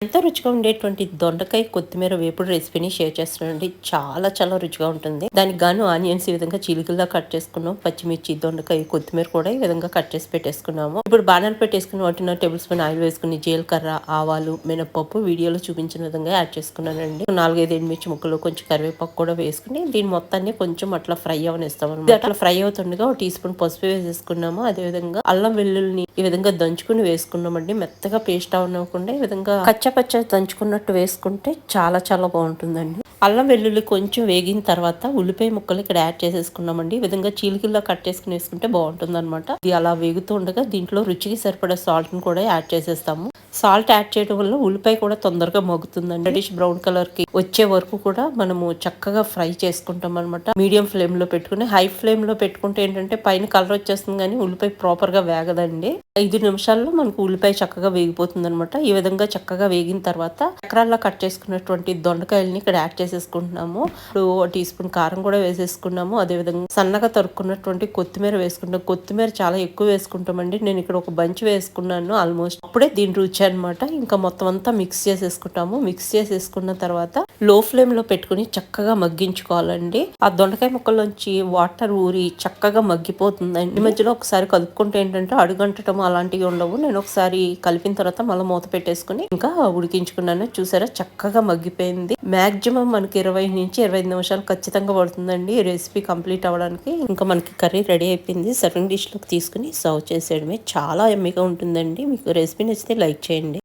ఎంతో రుచిగా ఉండేటువంటి దొండకాయ కొత్తిమీర వేపుడు రెసిపీని షేర్ చేస్తున్నానండి. చాలా రుచిగా ఉంటుంది. దానికి గాను ఆనియన్స్ ఈ విధంగా చీలికల్లా కట్ చేసుకున్నాం. పచ్చిమిర్చి, దొండకాయ, కొత్తిమీర కూడా ఈ విధంగా కట్ చేసి పెట్టేసుకున్నాము. ఇప్పుడు బాణాలు పెట్టేసుకుని 1 టేబుల్ స్పూన్ ఆయిల్ వేసుకుని జీలకర్ర, ఆవాలు, మినపప్పు వీడియోలో చూపించిన విధంగా యాడ్ చేసుకున్నానండి. 4-5 ఎండుమిర్చి ముక్కలు, కొంచెం కరివేపాకు కూడా వేసుకుని దీని మొత్తాన్ని కొంచెం అట్లా ఫ్రై అవనిస్తాం అనమాట. అట్లా ఫ్రై అవుతుండగా 1 టీ స్పూన్ పసుపు వేసేసుకున్నాము. అదే విధంగా అల్లం వెల్లుల్ని ఈ విధంగా దంచుకుని వేసుకున్నామండి. మెత్తగా పేస్ట్ అవ్వకుండా ఈ విధంగా కచ్చ దంచుకున్నట్టు వేసుకుంటే చాలా బాగుంటుందండి. అల్లం వెల్లుల్లి కొంచెం వేగిన తర్వాత ఉల్లిపాయ ముక్కలు ఇక్కడ యాడ్ చేసేసుకున్నామండి. ఈ విధంగా చీలికల్లో కట్ చేసుకుని వేసుకుంటే బాగుంటుంది అనమాట. ఇది అలా వేగుతూ ఉండగా దీంట్లో రుచికి సరిపడా సాల్ట్ ని కూడా యాడ్ చేసేస్తాము. సాల్ట్ యాడ్ చేయడం వల్ల ఉల్లిపాయ కూడా తొందరగా మగ్గుతుందండి. రెడిష్ బ్రౌన్ కలర్ కి వచ్చే వరకు కూడా మనము చక్కగా ఫ్రై చేసుకుంటాం అనమాట. మీడియం ఫ్లేమ్ లో పెట్టుకుని, హై ఫ్లేమ్ లో పెట్టుకుంటే ఏంటంటే పైన కలర్ వచ్చేస్తుంది కానీ ఉల్లిపాయ ప్రాపర్ గా వేగదండి. 5 నిమిషాల్లో మనకు ఉల్లిపాయ చక్కగా వేగిపోతుంది అనమాట. ఈ విధంగా చక్కగా వేగిన తర్వాత చక్రాల్లా కట్ చేసుకున్నటువంటి దొండకాయలని ఇక్కడ యాడ్ చేసేసుకుంటున్నాము. ఇప్పుడు 1 టీ స్పూన్ కారం కూడా వేసేసుకున్నాము. అదే విధంగా సన్నగా తరుక్కున్నటువంటి కొత్తిమీర వేసుకుంటాం. కొత్తిమీర చాలా ఎక్కువ వేసుకుంటామండి. నేను ఇక్కడ ఒక బంచ్ వేసుకున్నాను ఆల్మోస్ట్. అప్పుడే దీని రుచి అనమాట. ఇంకా మొత్తం అంతా మిక్స్ చేసేసుకుంటాము. మిక్స్ చేసేసుకున్న తర్వాత లో ఫ్లేమ్ లో పెట్టుకుని చక్కగా మగ్గించుకోవాలండి. ఆ దొండకాయ ముక్కల్లోంచి వాటర్ ఊరి చక్కగా మగ్గిపోతుందండి. ఈ మధ్యలో ఒకసారి కలుపుకుంటే ఏంటంటే అడుగంటటం అలాంటివి ఉండవు. నేను ఒకసారి కలిపిన తర్వాత మళ్ళీ మూత పెట్టేసుకుని ఇంకా ఉడికించుకున్నాను. చూసారా చక్కగా మగ్గిపోయింది. మాక్సిమం మనకి 20 నుంచి 25 నిమిషాలు ఖచ్చితంగా పడుతుందండి ఈ రెసిపీ కంప్లీట్ అవ్వడానికి. ఇంకా మనకి కర్రీ రెడీ అయిపోయింది. సర్వింగ్ డిష్ లోకి తీసుకుని సర్వ్ చేసేయడమే. చాలా ఎమ్మిగా ఉంటుందండి. మీకు రెసిపీ నచ్చితే లైక్ చేయండి.